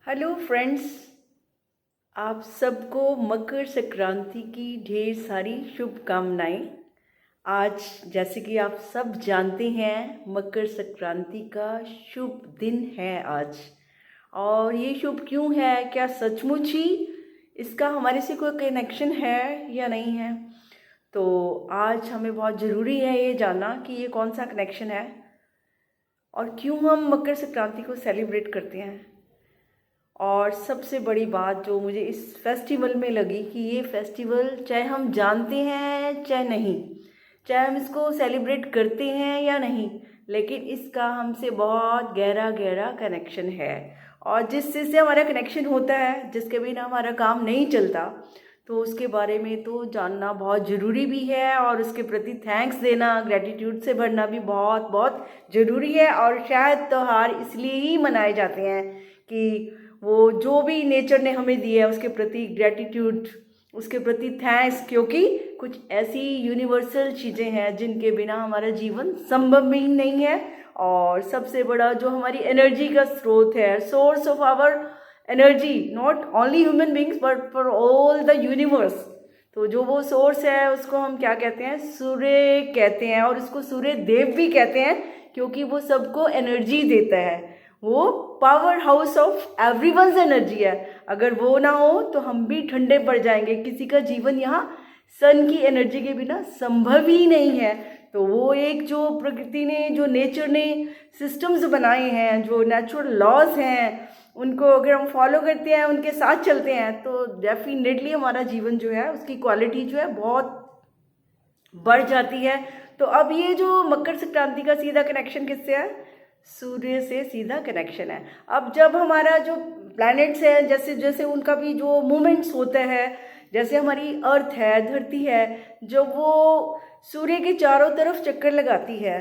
Hello friends, आप सबको मकर संक्रांति की ढेर सारी शुभकामनाएं। आज जैसे कि आप सब जानते हैं, मकर संक्रांति का शुभ दिन है आज। और ये शुभ क्यों है? क्या सचमुच ही इसका हमारे से कोई कनेक्शन है या नहीं है? तो आज हमें बहुत ज़रूरी है ये जानना कि ये कौन सा कनेक्शन है और क्यों हम मकर संक्रांति को सेलिब्रेट करते हैं। और सबसे बड़ी बात जो मुझे इस फेस्टिवल में लगी कि ये फेस्टिवल चाहे हम जानते हैं चाहे नहीं, चाहे हम इसको सेलिब्रेट करते हैं या नहीं, लेकिन इसका हमसे बहुत गहरा गहरा कनेक्शन है। और जिस चीज़ से हमारा कनेक्शन होता है, जिसके बिना हमारा काम नहीं चलता, तो उसके बारे में तो जानना बहुत ज़रूरी भी है और उसके प्रति थैंक्स देना, ग्रेटिट्यूड से भरना भी बहुत बहुत ज़रूरी है। और शायद त्यौहार इसलिए ही मनाए जाते हैं कि वो जो भी नेचर ने हमें दिया है उसके प्रति ग्रेटिट्यूड, उसके प्रति थैंक्स, क्योंकि कुछ ऐसी यूनिवर्सल चीज़ें हैं जिनके बिना हमारा जीवन संभव भी नहीं है। और सबसे बड़ा जो हमारी एनर्जी का स्रोत है, source of our energy, not only human beings but for all the universe, तो जो वो सोर्स है उसको हम क्या कहते हैं? सूर्य कहते हैं। और उसको सूर्य देव भी कहते हैं क्योंकि वो सबको एनर्जी देता है। वो power house of everyone's energy है। अगर वो ना हो तो हम भी ठंडे पड़ जाएंगे। किसी का जीवन यहाँ सन की एनर्जी के बिना संभव ही नहीं है। तो वो एक जो प्रकृति ने, जो नेचर ने सिस्टम्स बनाए हैं, जो नेचुरल लॉज हैं, उनको अगर हम फॉलो करते हैं, उनके साथ चलते हैं, तो डेफिनेटली हमारा जीवन जो है उसकी क्वालिटी जो है बहुत बढ़ जाती है। तो अब ये जो मकर संक्रांति का सीधा कनेक्शन किससे है? सूर्य से सीधा कनेक्शन है। अब जब हमारा जो प्लैनेट्स है, जैसे जैसे उनका भी जो मूवमेंट्स होता है, जैसे हमारी अर्थ है, धरती है, जब वो सूर्य के चारों तरफ चक्कर लगाती है,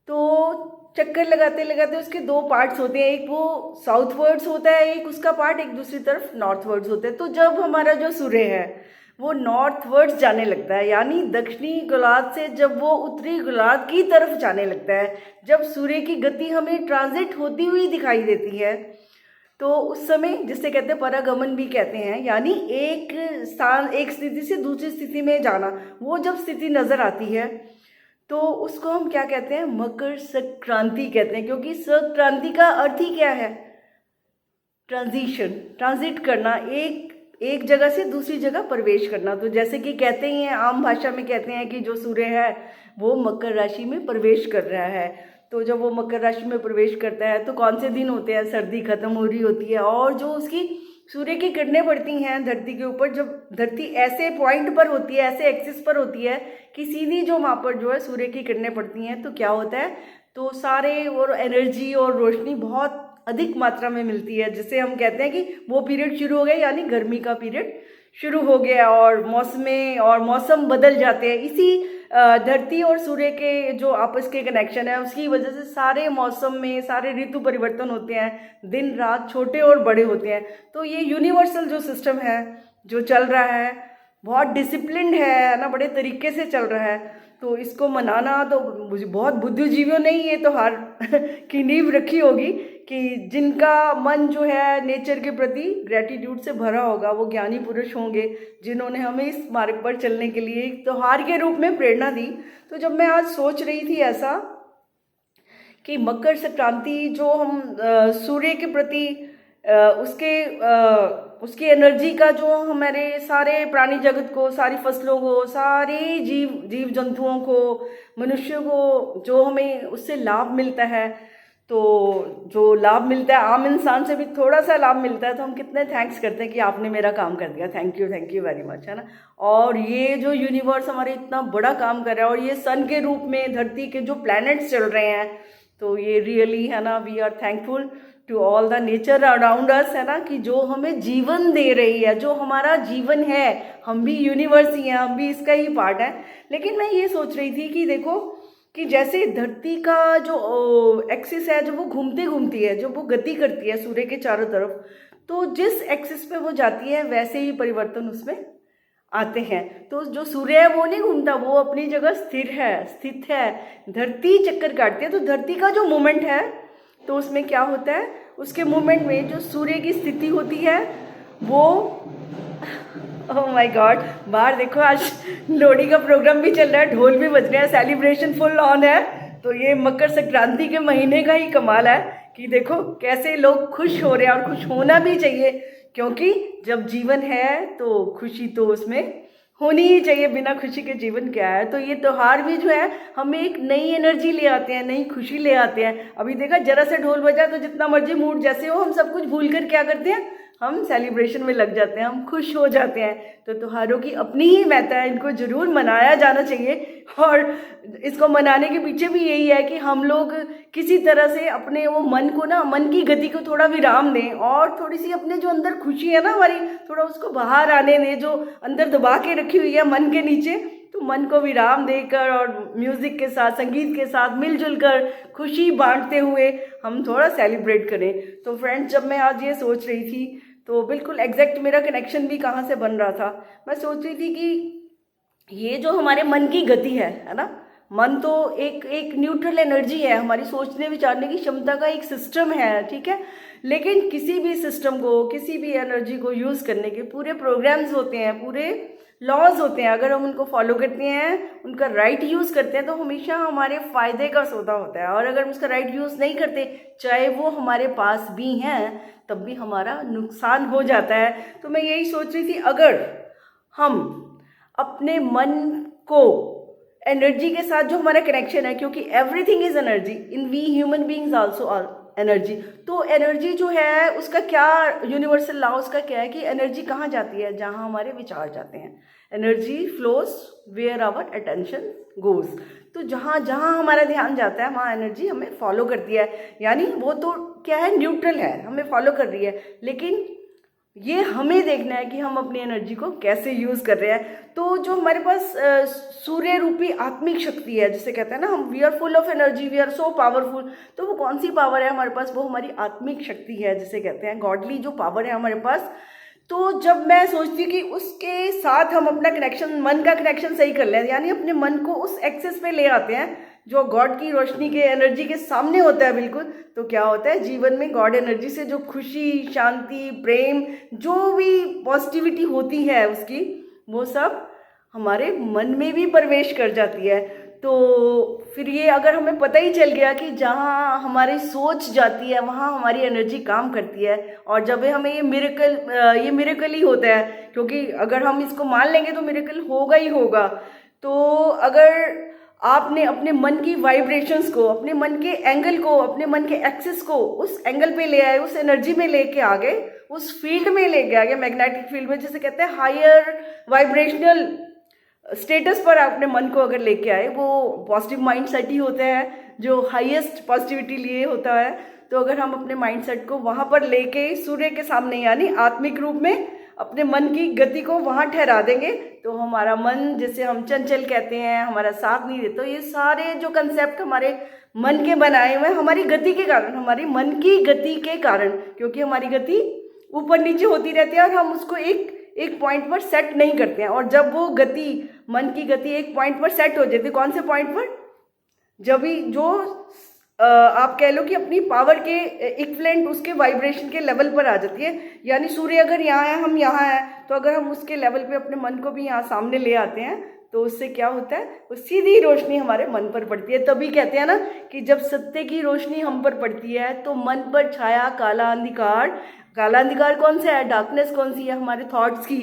तो चक्कर लगाते लगाते उसके दो पार्ट्स होते हैं। एक वो साउथवर्ड्स होता है, एक उसका पार्ट एक दूसरी तरफ नॉर्थवर्ड्स होता है। तो जब हमारा जो सूर्य है वो नॉर्थवर्ड्स जाने लगता है, यानी दक्षिणी गोलार्ध से जब वो उत्तरी गोलार्ध की तरफ जाने लगता है, जब सूर्य की गति हमें ट्रांजिट होती हुई दिखाई देती है, तो उस समय, जिसे कहते हैं परागमन भी कहते हैं, यानी एक स्थान, एक स्थिति से दूसरी स्थिति में जाना, वो जब स्थिति नजर आती है तो उसको हम क्या कहते हैं? मकर संक्रांति कहते हैं। क्योंकि संक्रांति का अर्थ ही क्या है? ट्रांजिशन, ट्रांजिट करना, एक जगह से दूसरी जगह प्रवेश करना। तो जैसे कि कहते ही हैं, आम भाषा में कहते हैं कि जो सूर्य है वो मकर राशि में प्रवेश कर रहा है। तो जब वो मकर राशि में प्रवेश करता है तो कौन से दिन होते हैं? सर्दी खत्म हो रही होती है और जो उसकी सूर्य की किरणें पड़ती हैं धरती के ऊपर, जब धरती ऐसे पॉइंट पर होती है, ऐसे एक्सिस पर होती है कि सीधी जो वहाँ पर जो है सूर्य की किरणें पड़ती हैं, तो क्या होता है? तो सारे और एनर्जी और रोशनी बहुत अधिक मात्रा में मिलती है, जिसे हम कहते हैं कि वो पीरियड शुरू हो गया, यानी गर्मी का पीरियड शुरू हो गया और मौसम बदल जाते हैं। इसी धरती और सूर्य के जो आपस के कनेक्शन है उसकी वजह से सारे मौसम में सारे ऋतु परिवर्तन होते हैं, दिन रात छोटे और बड़े होते हैं। तो ये यूनिवर्सल जो सिस्टम है जो चल रहा है, बहुत डिसिप्लिन्ड है ना, बड़े तरीके से चल रहा है। तो इसको मनाना तो बहुत बुद्धिजीवियों ने ये तो हार की नींव रखी होगी कि जिनका मन जो है नेचर के प्रति ग्रेटिट्यूड से भरा होगा, वो ज्ञानी पुरुष होंगे जिन्होंने हमें इस मार्ग पर चलने के लिए एक त्योहार के रूप में प्रेरणा दी। तो जब मैं आज सोच रही थी ऐसा कि मकर संक्रांति जो हम सूर्य के प्रति उसकी एनर्जी का, जो हमारे सारे प्राणी जगत को, सारी फसलों को, सारे जीव जंतुओं को, मनुष्य को जो हमें उससे लाभ मिलता है, तो जो लाभ मिलता है आम इंसान से भी थोड़ा सा लाभ मिलता है, तो हम कितने थैंक्स करते हैं कि आपने मेरा काम कर दिया, थैंक यू वेरी मच, है ना। और ये जो यूनिवर्स हमारे इतना बड़ा काम कर रहा है और ये सन के रूप में धरती के जो प्लैनेट्स चल रहे हैं, तो ये रियली, है ना, we are thankful to all the nature around us, है ना, कि जो हमें जीवन दे रही है, जो हमारा जीवन है। हम भी यूनिवर्स ही हैं, हम भी इसका ही पार्ट है। लेकिन मैं ये सोच रही थी कि देखो कि जैसे धरती का जो एक्सिस है, जो वो घूमती है, जो वो गति करती है सूर्य के चारों तरफ, तो जिस एक्सिस पे वो जाती है वैसे ही परिवर्तन उसमें आते हैं। तो जो सूर्य है वो नहीं घूमता, वो अपनी जगह स्थित है। धरती चक्कर काटती है, तो धरती का जो मूवमेंट है तो उसमें क्या होता है? उसके मूवमेंट में जो सूर्य की स्थिति होती है वो, ओह माय गॉड, बाहर देखो आज लोहड़ी का प्रोग्राम भी चल रहा है, ढोल भी बज रहे हैं, सेलिब्रेशन फुल ऑन है। तो ये मकर संक्रांति के महीने का ही कमाल है कि देखो कैसे लोग खुश हो रहे हैं, और खुश होना भी चाहिए, क्योंकि जब जीवन है तो खुशी तो उसमें होनी ही चाहिए, बिना खुशी के जीवन क्या है। तो ये त्यौहार भी जो है हमें एक नई एनर्जी ले आते हैं, नई खुशी ले आते हैं। अभी देखा, जरा से ढोल बजा तो जितना मर्जी मूड जैसे हो, हम सब कुछ भूल कर क्या करते हैं, हम सेलिब्रेशन में लग जाते हैं, हम खुश हो जाते हैं। तो त्योहारों की अपनी ही महत्ता है, इनको ज़रूर मनाया जाना चाहिए। और इसको मनाने के पीछे भी यही है कि हम लोग किसी तरह से अपने वो मन को ना, मन की गति को थोड़ा विराम दें, और थोड़ी सी अपने जो अंदर खुशी है ना हमारी, थोड़ा उसको बाहर आने दें, जो अंदर दबा के रखी हुई है मन के नीचे। तो मन को विराम देकर और म्यूज़िक के साथ, संगीत के साथ मिलजुल कर खुशी बांटते हुए हम थोड़ा सेलिब्रेट करें। तो फ्रेंड्स, जब मैं आज ये सोच रही थी तो बिल्कुल एग्जैक्ट मेरा कनेक्शन भी कहाँ से बन रहा था। मैं सोच रही थी कि ये जो हमारे मन की गति है ना, मन तो एक न्यूट्रल एनर्जी है, हमारी सोचने विचारने की क्षमता का एक सिस्टम है, ठीक है। लेकिन किसी भी सिस्टम को, किसी भी एनर्जी को यूज़ करने के पूरे प्रोग्राम्स होते हैं, पूरे लॉज होते हैं। अगर हम उनको फॉलो करते हैं, उनका राइट यूज़ करते हैं, तो हमेशा हमारे फ़ायदे का सौदा होता है। और अगर हम उसका राइट यूज़ नहीं करते, चाहे वो हमारे पास भी हैं, तब भी हमारा नुकसान हो जाता है। तो मैं यही सोच रही थी, अगर हम अपने मन को एनर्जी के साथ, जो हमारा कनेक्शन है, क्योंकि everything is energy, in we human beings also are energy. तो एनर्जी जो है उसका क्या यूनिवर्सल लॉ उसका क्या है कि एनर्जी कहाँ जाती है, जहाँ हमारे विचार जाते हैं। Energy flows where our attention goes. तो जहाँ जहाँ हमारा ध्यान जाता है वहाँ एनर्जी हमें फॉलो करती है। यानी वो तो क्या है, न्यूट्रल है, हमें फॉलो कर रही है। लेकिन ये हमें देखना है कि हम अपनी एनर्जी को कैसे यूज़ कर रहे हैं। तो जो हमारे पास सूर्य रूपी आत्मिक शक्ति है, जिसे कहते हैं ना हम, we are full of energy, we are so powerful. तो वो कौन सी पावर है हमारे पास, वो हमारी आत्मिक शक्ति है, जिसे कहते हैं गॉडली जो पावर है हमारे पास। तो जब मैं सोचती हूँ कि उसके साथ हम अपना कनेक्शन, मन का कनेक्शन सही कर लें, यानी अपने मन को उस एक्सेस पे ले आते हैं जो गॉड की रोशनी के एनर्जी के सामने होता है बिल्कुल, तो क्या होता है जीवन में गॉड एनर्जी से जो खुशी, शांति, प्रेम, जो भी पॉजिटिविटी होती है उसकी, वो सब हमारे मन में भी प्रवेश कर जाती है। तो फिर ये अगर हमें पता ही चल गया कि जहाँ हमारी सोच जाती है वहाँ हमारी एनर्जी काम करती है, और जब हमें ये मिरेकल ही होता है, क्योंकि अगर हम इसको मान लेंगे तो मिरेकल होगा ही होगा। तो अगर आपने अपने मन की वाइब्रेशंस को, अपने मन के एंगल को, अपने मन के एक्सिस को उस एंगल पे ले आए, उस एनर्जी में लेके आ गए, उस फील्ड में लेके आ गए, मैग्नेटिक फील्ड में, जिसे कहते हैं हायर वाइब्रेशनल स्टेटस पर अपने मन को अगर लेके आए, वो पॉजिटिव माइंड सेट ही होता है जो हाईएस्ट पॉजिटिविटी लिए होता है। तो अगर हम अपने माइंड सेट को वहाँ पर लेके सूर्य के सामने, यानी आत्मिक रूप में अपने मन की गति को वहाँ ठहरा देंगे, तो हमारा मन, जिसे हम चंचल कहते हैं, हमारा साथ नहीं देता। तो ये सारे जो कंसेप्ट हमारे मन के बनाए हुए हैं, हमारी गति के कारण, हमारी मन की गति के कारण, क्योंकि हमारी गति ऊपर नीचे होती रहती है और हम उसको एक पॉइंट पर सेट नहीं करते हैं। और जब वो गति, मन की गति एक पॉइंट पर सेट हो जाती है, कौन से पॉइंट पर, जब भी जो आप कह लो कि अपनी पावर के इक्विवेलेंट उसके वाइब्रेशन के लेवल पर आ जाती है। यानी सूर्य अगर यहाँ है, हम यहाँ हैं, तो अगर हम उसके लेवल पे अपने मन को भी यहाँ सामने ले आते हैं, तो उससे क्या होता है, वो सीधी रोशनी हमारे मन पर पड़ती है। तभी कहते हैं ना कि जब सत्य की रोशनी हम पर पड़ती है तो मन पर छाया काला अंधकार। काला अंधकार कौन सा है, डार्कनेस कौन सी है, हमारे थॉट्स की,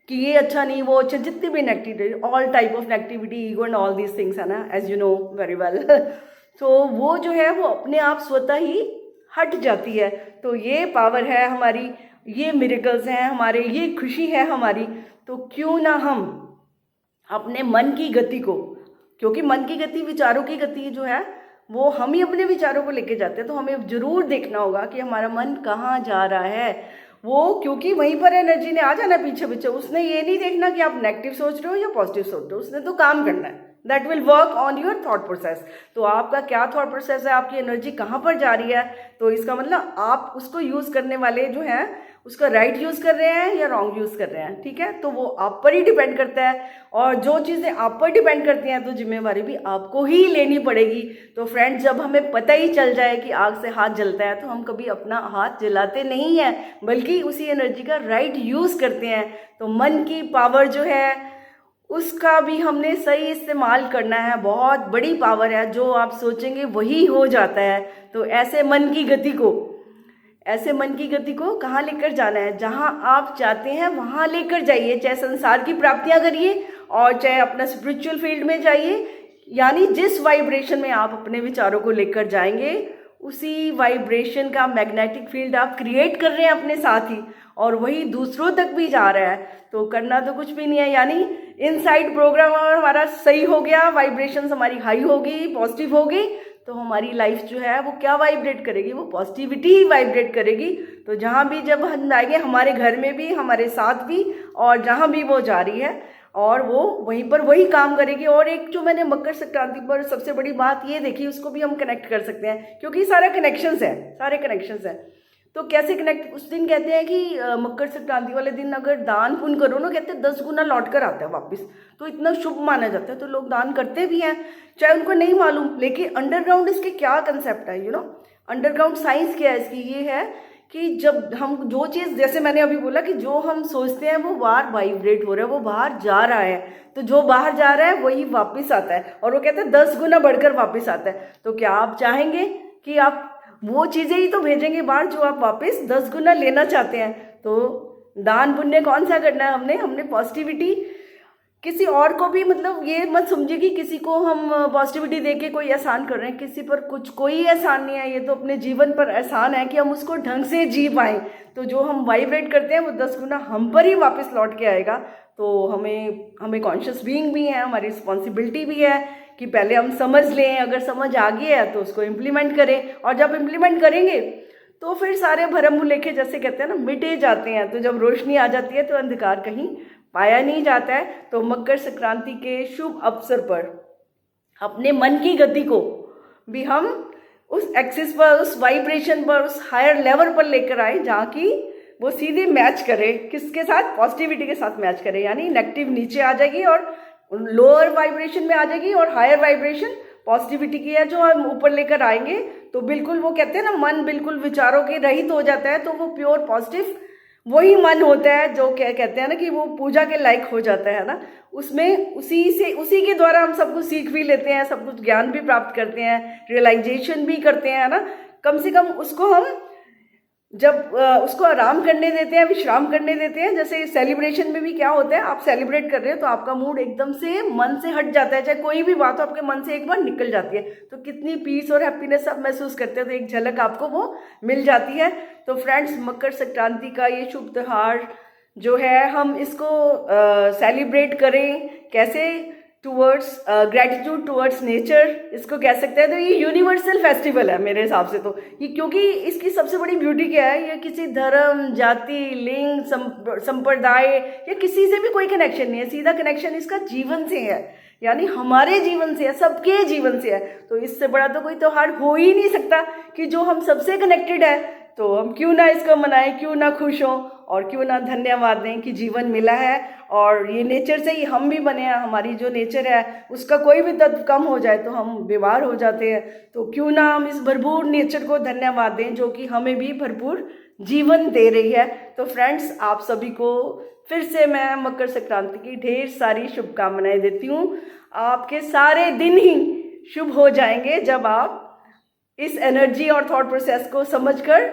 कि ये अच्छा नहीं, वो अच्छा, जितनी भी negativity, all type of negativity, ego and all these things है ना, as you know very well. तो वो जो है वो अपने आप स्वतः ही हट जाती है। तो ये पावर है हमारी, ये मिरेकल्स हैं हमारे, ये खुशी है हमारी। तो क्यों ना हम अपने मन की गति को, क्योंकि मन की गति, विचारों की गति जो है वो हम ही अपने विचारों को लेके जाते हैं, तो हमें जरूर देखना होगा कि हमारा मन कहाँ जा रहा है वो, क्योंकि वहीं पर एनर्जी ने आ जाना पीछे पीछे। उसने ये नहीं देखना कि आप नेगेटिव सोच रहे हो या पॉजिटिव सोच रहे हो, उसने तो काम करना है, that will work on your thought process. तो आपका क्या थॉट प्रोसेस है, आपकी एनर्जी कहाँ पर जा रही है, तो इसका मतलब आप उसको यूज़ करने वाले जो हैं उसका राइट यूज़ कर रहे हैं या रॉन्ग यूज़ कर रहे हैं, ठीक है। तो वो आप पर ही डिपेंड करता है, और जो चीज़ें आप पर डिपेंड करती हैं तो जिम्मेवारी भी आपको ही लेनी पड़ेगी। तो फ्रेंड्स, जब हमें पता ही चल जाए कि आग से हाथ जलता है तो हम कभी अपना हाथ जलाते नहीं हैं, बल्कि उसी एनर्जी का राइट यूज़ करते हैं। तो मन की पावर जो है उसका भी हमने सही इस्तेमाल करना है। बहुत बड़ी पावर है, जो आप सोचेंगे वही हो जाता है। तो ऐसे मन की गति को कहाँ लेकर जाना है, जहाँ आप चाहते हैं वहाँ लेकर जाइए। चाहे संसार की प्राप्तियाँ करिए और चाहे अपना स्पिरिचुअल फील्ड में जाइए, यानी जिस वाइब्रेशन में आप अपने विचारों को लेकर जाएंगे उसी वाइब्रेशन का मैग्नेटिक फील्ड आप क्रिएट कर रहे हैं अपने साथ ही, और वही दूसरों तक भी जा रहा है। तो करना तो कुछ भी नहीं है, यानी इनसाइड प्रोग्राम हमारा सही हो गया, वाइब्रेशंस हमारी हाई होगी, पॉजिटिव होगी, तो हमारी लाइफ जो है वो क्या वाइब्रेट करेगी, वो पॉजिटिविटी ही वाइब्रेट करेगी। तो जहाँ भी जब हम आएंगे, हमारे घर में भी, हमारे साथ भी, और जहाँ भी वो जा रही है और वो वहीं पर वही काम करेगी। और एक जो मैंने मकर संक्रांति पर सबसे बड़ी बात ये देखी, उसको भी हम कनेक्ट कर सकते हैं, क्योंकि सारे कनेक्शंस हैं। तो कैसे कनेक्ट, उस दिन कहते हैं कि मकर संक्रांति वाले दिन अगर दान पुण्य करो ना, कहते हैं 10 गुना लौट कर आता है वापस। तो इतना शुभ माना जाता है, तो लोग दान करते भी हैं, चाहे उनको नहीं मालूम। लेकिन अंडरग्राउंड इसके क्या कंसेप्ट है, अंडरग्राउंड साइंस क्या है इसकी, ये है कि जब हम जो चीज़, जैसे मैंने अभी बोला कि जो हम सोचते हैं वो बाहर वाइब्रेट हो रहा है, वो बाहर जा रहा है, तो जो बाहर जा रहा है वही वापस आता है, और वो कहते हैं 10 गुना बढ़कर वापस आता है। तो क्या आप चाहेंगे कि आप वो चीज़ें ही तो भेजेंगे बाहर जो आप वापस 10 गुना लेना चाहते हैं? तो दान पुण्य कौन सा करना है हमने पॉजिटिविटी किसी और को भी, मतलब ये मत समझिए कि किसी को हम पॉजिटिविटी देके कोई एहसान कर रहे हैं, किसी पर कोई एहसान नहीं है। ये तो अपने जीवन पर एहसान है कि हम उसको ढंग से जी पाएँ। तो जो हम वाइब्रेट करते हैं वो 10 गुना हम पर ही वापस लौट के आएगा। तो हमें कॉन्शियस बीइंग भी है, हमारी रिस्पॉन्सिबिलिटी भी है कि पहले हम समझ लें, अगर समझ आ गई है तो उसको इम्प्लीमेंट करें, और जब इम्प्लीमेंट करेंगे तो फिर सारे भरम भुलेखे, जैसे कहते हैं ना, मिटे जाते हैं। तो जब रोशनी आ जाती है तो अंधकार कहीं पाया नहीं जाता है। तो मकर संक्रांति के शुभ अवसर पर अपने मन की गति को भी हम उस एक्सिस पर, उस वाइब्रेशन पर, उस हायर लेवल पर लेकर आए, जहाँ की वो सीधे मैच करे, किसके साथ, पॉजिटिविटी के साथ मैच करे। यानी नेगेटिव नीचे आ जाएगी और लोअर वाइब्रेशन में आ जाएगी, और हायर वाइब्रेशन पॉजिटिविटी की है जो हम ऊपर लेकर आएंगे। तो बिल्कुल वो कहते हैं ना, मन बिल्कुल विचारों के रहित हो जाता है, तो वो प्योर पॉजिटिव वही मन होता है जो क्या कहते हैं ना कि वो पूजा के लायक हो जाता है ना। उसमें उसी के द्वारा हम सब कुछ सीख भी लेते हैं, सब कुछ ज्ञान भी प्राप्त करते हैं, रियलाइजेशन भी करते हैं ना। कम से कम उसको हम जब उसको आराम करने देते हैं, विश्राम करने देते हैं। जैसे सेलिब्रेशन में भी क्या होता है, आप सेलिब्रेट कर रहे हो तो आपका मूड एकदम से मन से हट जाता है, चाहे कोई भी बात हो आपके मन से एक बार निकल जाती है, तो कितनी पीस और हैप्पीनेस आप महसूस करते हो, तो एक झलक आपको वो मिल जाती है। तो फ्रेंड्स, मकर संक्रांति का ये शुभ त्यौहार जो है, हम इसको सेलिब्रेट करें कैसे, टूवर्ड्स ग्रेटिट्यूड टूवर्ड्स नेचर, इसको कह सकते हैं। तो ये यूनिवर्सल फेस्टिवल है मेरे हिसाब से। तो ये, क्योंकि इसकी सबसे बड़ी ब्यूटी क्या है, ये किसी धर्म, जाति, लिंग, संप्रदाय या किसी से भी कोई कनेक्शन नहीं है, सीधा कनेक्शन इसका जीवन से है, यानी हमारे जीवन से है, सबके जीवन से है। तो इससे बड़ा तो कोई त्यौहार हो ही नहीं सकता कि जो हम सबसे कनेक्टेड है। तो हम क्यों ना इसको मनाएं, क्यों ना खुश हों, और क्यों ना धन्यवाद दें कि जीवन मिला है, और ये नेचर से ही हम भी बने हैं। हमारी जो नेचर है उसका कोई भी तत्व कम हो जाए तो हम बीमार हो जाते हैं। तो क्यों ना हम इस भरपूर नेचर को धन्यवाद दें जो कि हमें भी भरपूर जीवन दे रही है। तो फ्रेंड्स, आप सभी को फिर से मैं मकर संक्रांति की ढेर सारी शुभकामनाएं देती हूँ। आपके सारे दिन ही शुभ हो जाएंगे जब आप इस एनर्जी और थॉट प्रोसेस को समझकर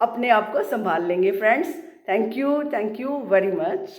अपने आप को संभाल लेंगे। Friends, thank you very much.